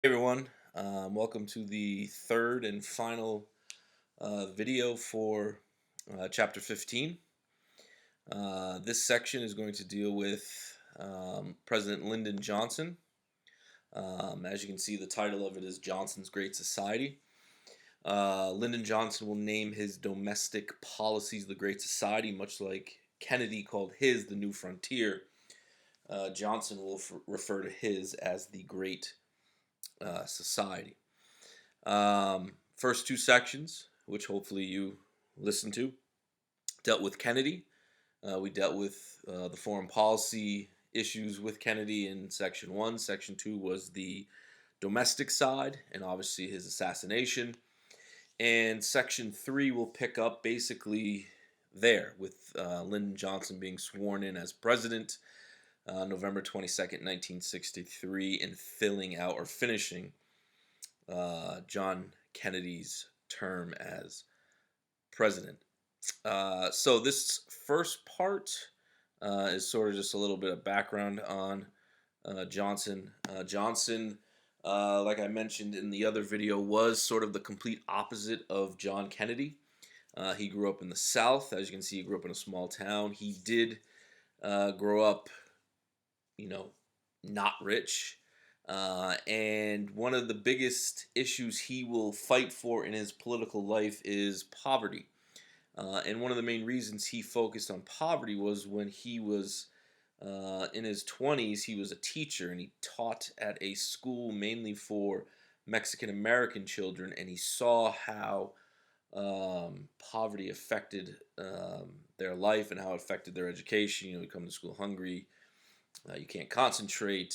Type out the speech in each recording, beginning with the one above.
Hey everyone, welcome to the third and final video for chapter 15. This section is going to deal with President Lyndon Johnson. As you can see, the title of it is Johnson's Great Society. Lyndon Johnson will name his domestic policies the Great Society, much like Kennedy called his the New Frontier. Johnson will refer to his as the Great Society. First two sections, which hopefully you listened to, dealt with Kennedy. We dealt with the foreign policy issues with Kennedy in section one. Section two was the domestic side and obviously his assassination. And section three will pick up basically there with Lyndon Johnson being sworn in as president November 22nd, 1963, and filling out or finishing John Kennedy's term as president. So this first part is sort of just a little bit of background on Johnson. Johnson, like I mentioned in the other video, was sort of the complete opposite of John Kennedy. He grew up in the South. As you can see, he grew up in a small town. He did grow up, not rich. And one of the biggest issues he will fight for in his political life is poverty. And one of the main reasons he focused on poverty was when he was in his 20s, he was a teacher and he taught at a school mainly for Mexican American children, and he saw how poverty affected their life and how it affected their education. You come to school hungry. You can't concentrate.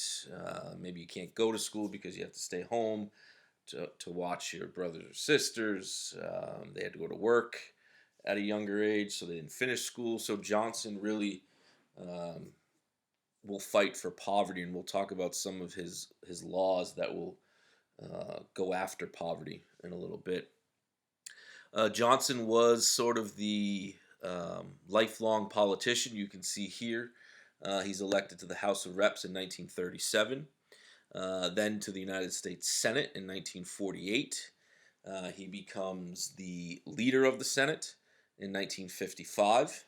Maybe you can't go to school because you have to stay home to watch your brothers or sisters. They had to go to work at a younger age, so they didn't finish school. So Johnson really will fight for poverty, and we'll talk about some of his laws that will go after poverty in a little bit. Johnson was sort of the lifelong politician. You can see here. He's elected to the House of Reps in 1937, then to the United States Senate in 1948. He becomes the leader of the Senate in 1955.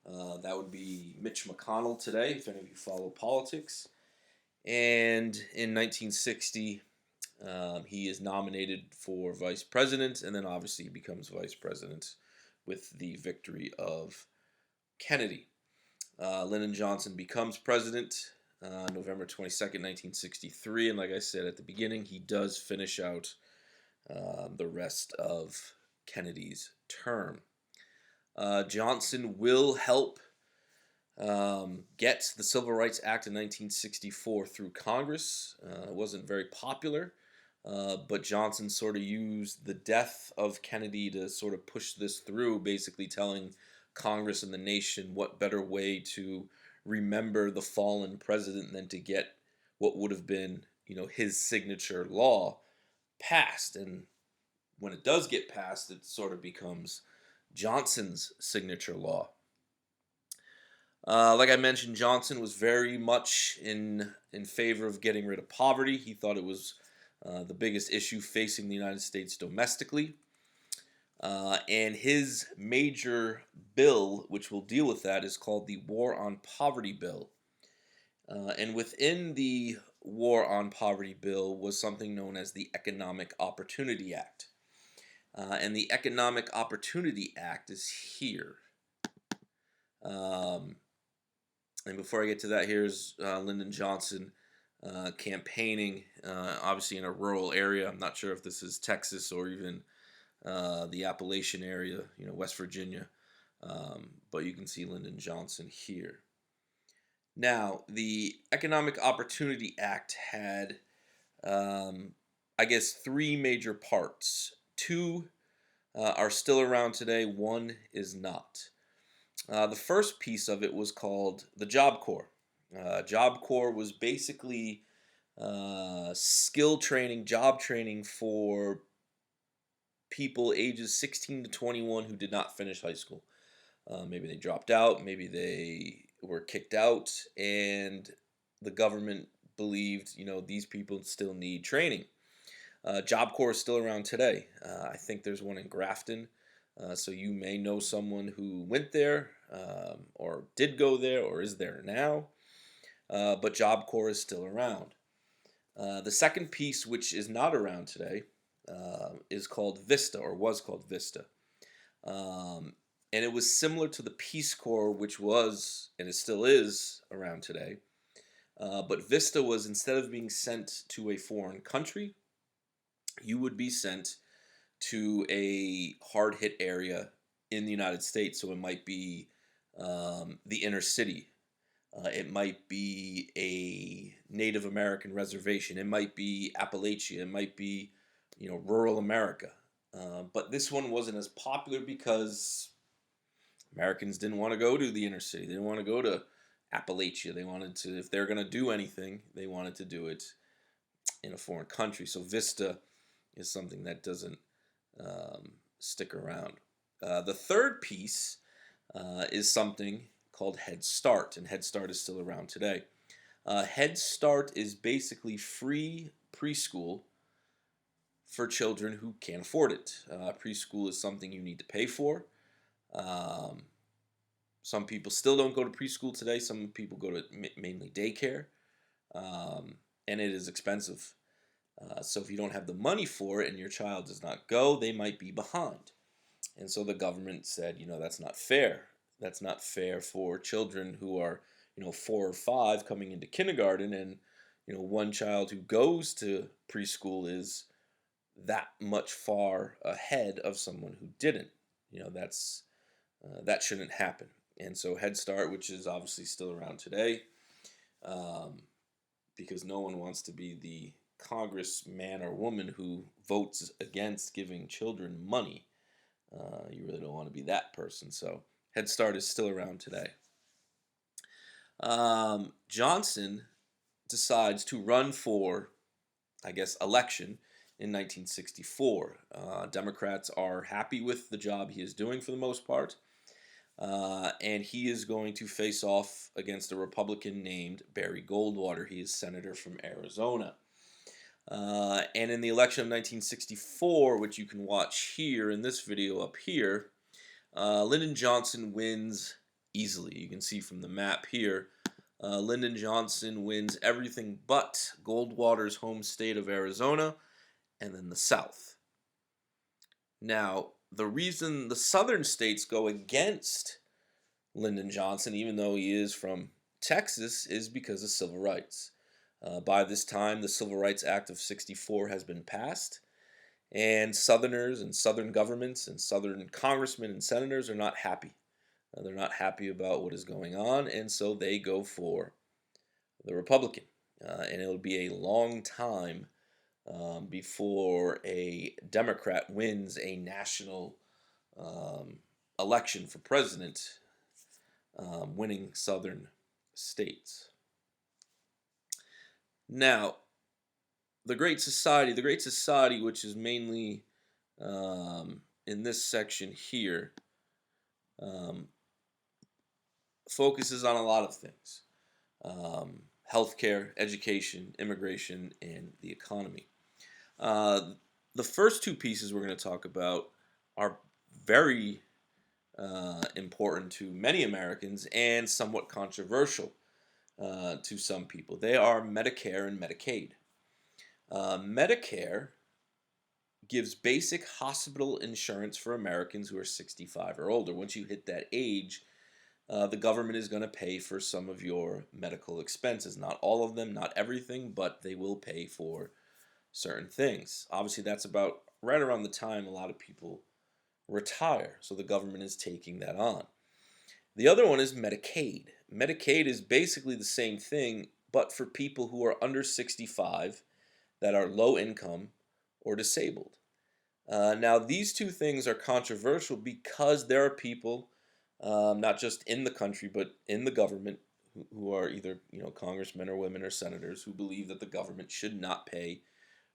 That would be Mitch McConnell today, if any of you follow politics. And in 1960, he is nominated for vice president, and then obviously he becomes vice president with the victory of Kennedy. Lyndon Johnson becomes president November 22nd, 1963, and like I said at the beginning, he does finish out the rest of Kennedy's term. Johnson will help get the Civil Rights Act in 1964 through Congress. It wasn't very popular, but Johnson sort of used the death of Kennedy to sort of push this through, basically telling Congress and the nation what better way to remember the fallen president than to get what would have been, his signature law passed. And when it does get passed, it sort of becomes Johnson's signature law. Like I mentioned, Johnson was very much in favor of getting rid of poverty. He thought it was the biggest issue facing the United States domestically. And his major bill, which will deal with that, is called the War on Poverty Bill. And within the War on Poverty Bill was something known as the Economic Opportunity Act. And the Economic Opportunity Act is here. And before I get to that, here's Lyndon Johnson campaigning, obviously in a rural area. I'm not sure if this is Texas or even the Appalachian area, West Virginia. But you can see Lyndon Johnson here. Now, the Economic Opportunity Act had, three major parts. Two are still around today. One is not. The first piece of it was called the Job Corps. Job Corps was basically skill training, job training for people ages 16 to 21 who did not finish high school. Maybe they dropped out, maybe they were kicked out, and the government believed, these people still need training. Job Corps is still around today. I think there's one in Grafton. So you may know someone who went there, or did go there, or is there now. But Job Corps is still around. The second piece, which is not around today, is called Vista, or was called Vista. And it was similar to the Peace Corps, which was, and it still is, around today. But Vista was, instead of being sent to a foreign country, you would be sent to a hard-hit area in the United States. So it might be the inner city. It might be a Native American reservation. It might be Appalachia. It might be, rural America. But this one wasn't as popular because Americans didn't want to go to the inner city. They didn't want to go to Appalachia. They wanted to, if they're going to do anything, they wanted to do it in a foreign country. So Vista is something that doesn't stick around. The third piece is something called Head Start, and Head Start is still around today. Head Start is basically free preschool for children who can't afford it. Preschool is something you need to pay for. Some people still don't go to preschool today. Some people go to mainly daycare, and it is expensive. So if you don't have the money for it and your child does not go, they might be behind. And so the government said, that's not fair. That's not fair for children who are, 4 or 5 coming into kindergarten, and, one child who goes to preschool is that much far ahead of someone who didn't. That shouldn't happen. And so Head Start, which is obviously still around today, because no one wants to be the congressman or woman who votes against giving children money. You really don't want to be that person. So Head Start is still around today. Johnson decides to run for, election in 1964. Democrats are happy with the job he is doing for the most part. And he is going to face off against a Republican named Barry Goldwater. He is senator from Arizona. And in the election of 1964, which you can watch here in this video up here, Lyndon Johnson wins easily. You can see from the map here, Lyndon Johnson wins everything but Goldwater's home state of Arizona and then the South. Now, the reason the southern states go against Lyndon Johnson, even though he is from Texas, is because of civil rights. By this time, the Civil Rights Act of '64 has been passed, and Southerners and Southern governments and Southern congressmen and senators are not happy. They're not happy about what is going on, and so they go for the Republican. And it'll be a long time before a Democrat wins a national election for president, winning southern states. Now, the Great Society, which is mainly in this section here, focuses on a lot of things. Healthcare, education, immigration, and the economy. The first two pieces we're going to talk about are very important to many Americans and somewhat controversial to some people. They are Medicare and Medicaid. Medicare gives basic hospital insurance for Americans who are 65 or older. Once you hit that age, the government is going to pay for some of your medical expenses. Not all of them, not everything, but they will pay for certain things. Obviously, that's about right around the time a lot of people retire, so the government is taking that on. The other one is Medicaid. Medicaid is basically the same thing, but for people who are under 65 that are low income or disabled. Now, these two things are controversial because there are people, not just in the country, but in the government, who are either congressmen or women or senators, who believe that the government should not pay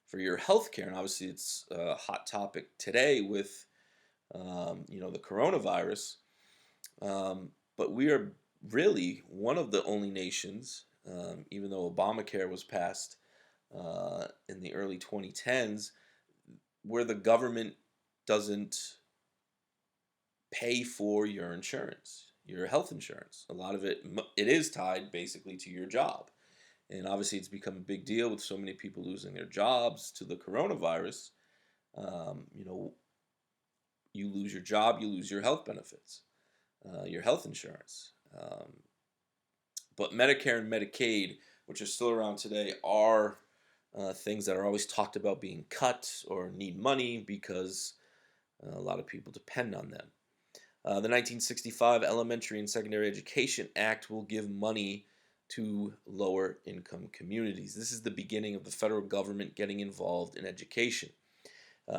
for your health care. And obviously, it's a hot topic today with the coronavirus. But we are really one of the only nations, even though Obamacare was passed in the early 2010s, where the government doesn't pay for your insurance, your health insurance. A lot of it is tied basically to your job. And obviously, it's become a big deal with so many people losing their jobs to the coronavirus. You know, you lose your job, you lose your health benefits, your health insurance. But Medicare and Medicaid, which are still around today, are things that are always talked about being cut or need money because a lot of people depend on them. The 1965 Elementary and Secondary Education Act will give money to lower income communities. This is the beginning of the federal government getting involved in education.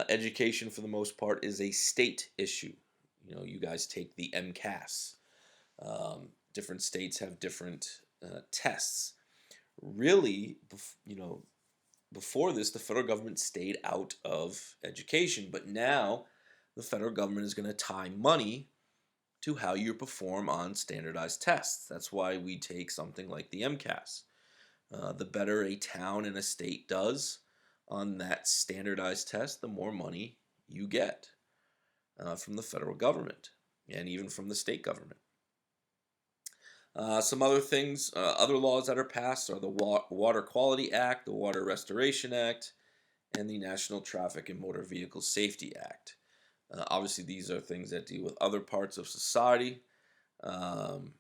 Education, for the most part, is a state issue. You know, you guys take the MCAS. Different states have different tests. Really, before this, the federal government stayed out of education, but now the federal government is going to tie money to how you perform on standardized tests. That's why we take something like the MCAS. The better a town and a state does on that standardized test, the more money you get from the federal government and even from the state government. Some other things, other laws that are passed are the Water Quality Act, the Water Restoration Act, and the National Traffic and Motor Vehicle Safety Act. Obviously, these are things that deal with other parts of society, and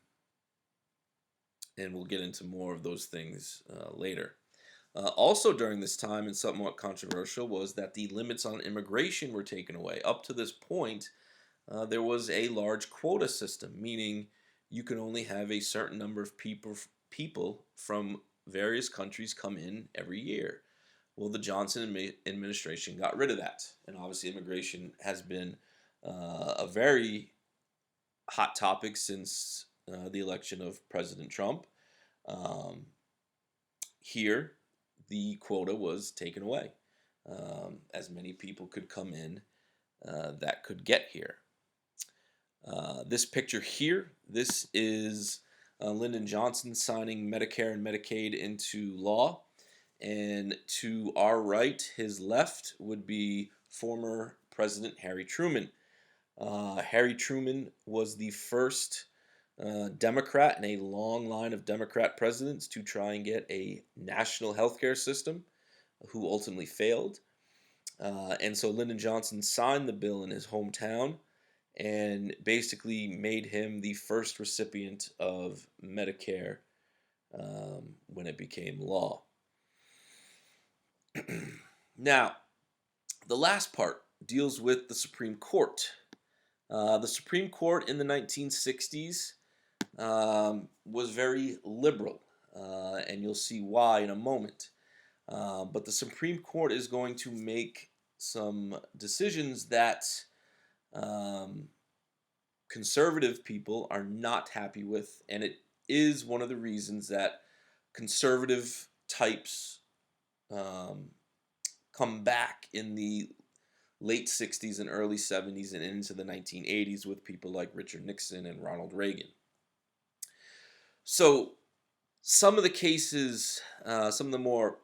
we'll get into more of those things later. Also during this time, and somewhat controversial, was that the limits on immigration were taken away. Up to this point, there was a large quota system, meaning you can only have a certain number of people from various countries come in every year. Well, the Johnson administration got rid of that, and obviously immigration has been a very hot topic since the election of President Trump. Here, the quota was taken away. As many people could come in that could get here. This picture here, this is Lyndon Johnson signing Medicare and Medicaid into law. And to our right, his left, would be former President Harry Truman. Harry Truman was the first Democrat in a long line of Democrat presidents to try and get a national healthcare system, who ultimately failed. And so Lyndon Johnson signed the bill in his hometown and basically made him the first recipient of Medicare when it became law. Now, the last part deals with the Supreme Court. The Supreme Court in the 1960s was very liberal, and you'll see why in a moment. But the Supreme Court is going to make some decisions that conservative people are not happy with, and it is one of the reasons that conservative types come back in the late 60s and early 70s and into the 1980s with people like Richard Nixon and Ronald Reagan. So some of the cases, some of the more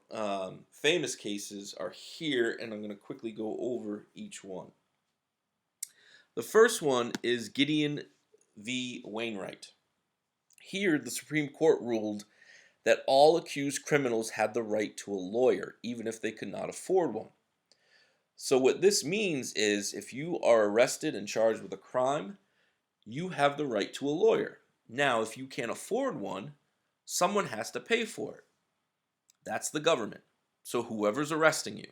famous cases are here, and I'm going to quickly go over each one. The first one is Gideon v. Wainwright. Here, the Supreme Court ruled that all accused criminals had the right to a lawyer, even if they could not afford one. So what this means is if you are arrested and charged with a crime, you have the right to a lawyer. Now, if you can't afford one, someone has to pay for it. That's the government. So whoever's arresting you,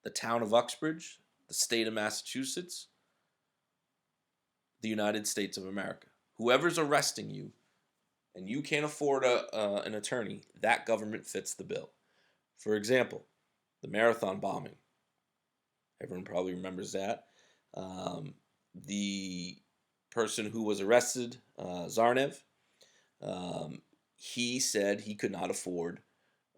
the town of Uxbridge, the state of Massachusetts, the United States of America, whoever's arresting you and you can't afford an attorney, that government fits the bill. For example, the Marathon bombing. Everyone probably remembers that. The person who was arrested, Zarnev, he said he could not afford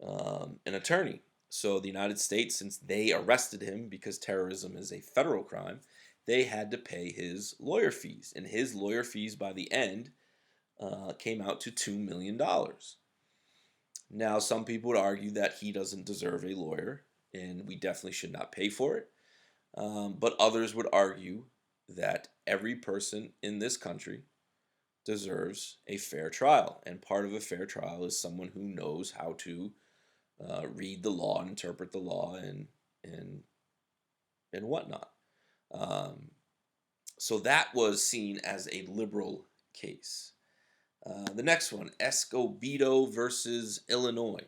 an attorney. So the United States, since they arrested him because terrorism is a federal crime, they had to pay his lawyer fees. And his lawyer fees by the end came out to $2 million. Now, some people would argue that he doesn't deserve a lawyer, and we definitely should not pay for it. But others would argue that every person in this country deserves a fair trial, and part of a fair trial is someone who knows how to read the law and interpret the law and and whatnot. Um, so that was seen as a liberal case. The next one, Escobedo versus Illinois.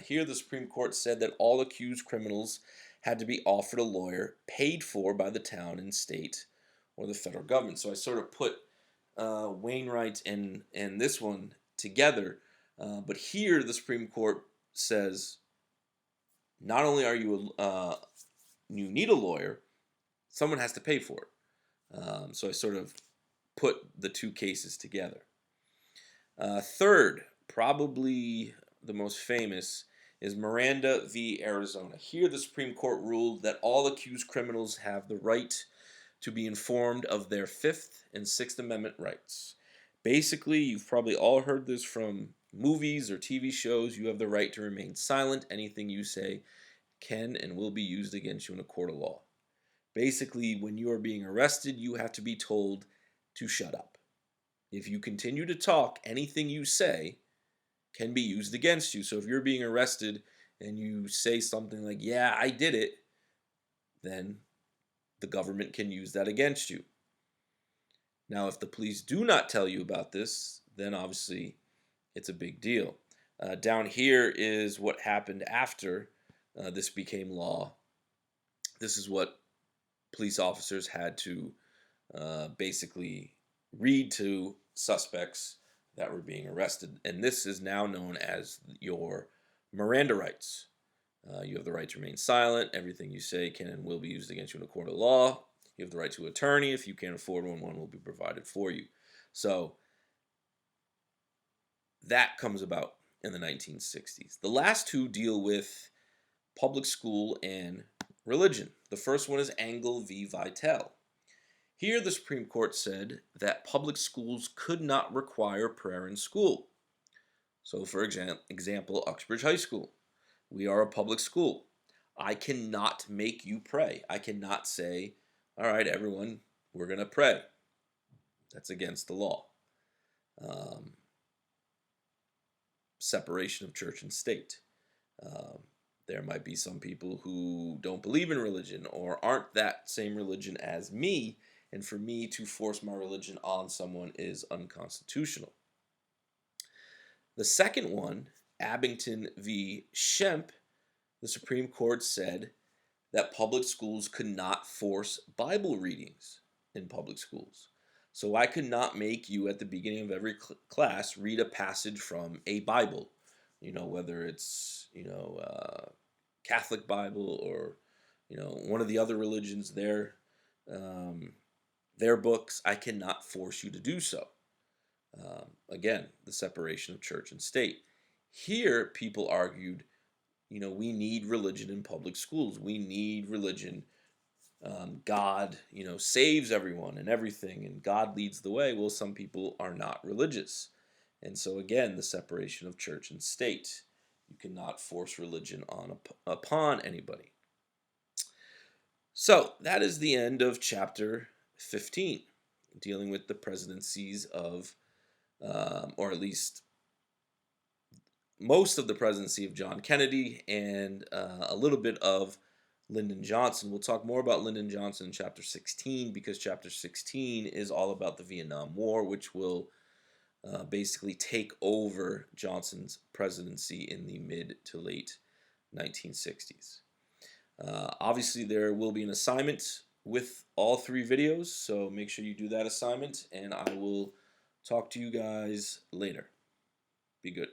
Here, the Supreme Court said that all accused criminals had to be offered a lawyer paid for by the town and state or the federal government. So I sort of put Wainwright and this one together. But here, the Supreme Court says not only are you need a lawyer, someone has to pay for it. So I sort of put the two cases together. Third, probably the most famous, is Miranda v. Arizona. Here, the Supreme Court ruled that all accused criminals have the right to be informed of their Fifth and Sixth Amendment rights. Basically, you've probably all heard this from movies or TV shows. You have the right to remain silent. Anything you say can and will be used against you in a court of law. Basically, when you are being arrested, you have to be told to shut up. If you continue to talk, anything you say can be used against you. So if you're being arrested and you say something like, yeah, I did it, then the government can use that against you. Now, if the police do not tell you about this, then obviously it's a big deal. Down here is what happened after this became law. This is what police officers had to basically read to suspects that were being arrested. And this is now known as your Miranda rights. You have the right to remain silent. Everything you say can and will be used against you in a court of law. You have the right to an attorney. If you can't afford one will be provided for you. So that comes about in the 1960s. The last two deal with public school and religion. The first one is Angle v. Vitale. Here, the Supreme Court said that public schools could not require prayer in school. So, for example, Uxbridge High School. We are a public school. I cannot make you pray. I cannot say, all right, everyone, we're going to pray. That's against the law. Separation of church and state. There might be some people who don't believe in religion or aren't that same religion as me, and for me to force my religion on someone is unconstitutional. The second one, Abington v. Shemp, the Supreme Court said that public schools could not force Bible readings in public schools. So I could not make you at the beginning of every class read a passage from a Bible, whether it's, Catholic Bible or, one of the other religions, their books. I cannot force you to do so. Again, the separation of church and state. Here, people argued, we need religion in public schools. We need religion. God, saves everyone and everything, and God leads the way. Well, some people are not religious. And so, again, the separation of church and state. You cannot force religion upon anybody. So, that is the end of chapter 15, dealing with the presidencies of, or at least most of the presidency of John Kennedy and a little bit of Lyndon Johnson. We'll talk more about Lyndon Johnson in chapter 16 because chapter 16 is all about the Vietnam War, which will basically take over Johnson's presidency in the mid to late 1960s. Obviously, there will be an assignment with all three videos, so make sure you do that assignment, and I will talk to you guys later. Be good.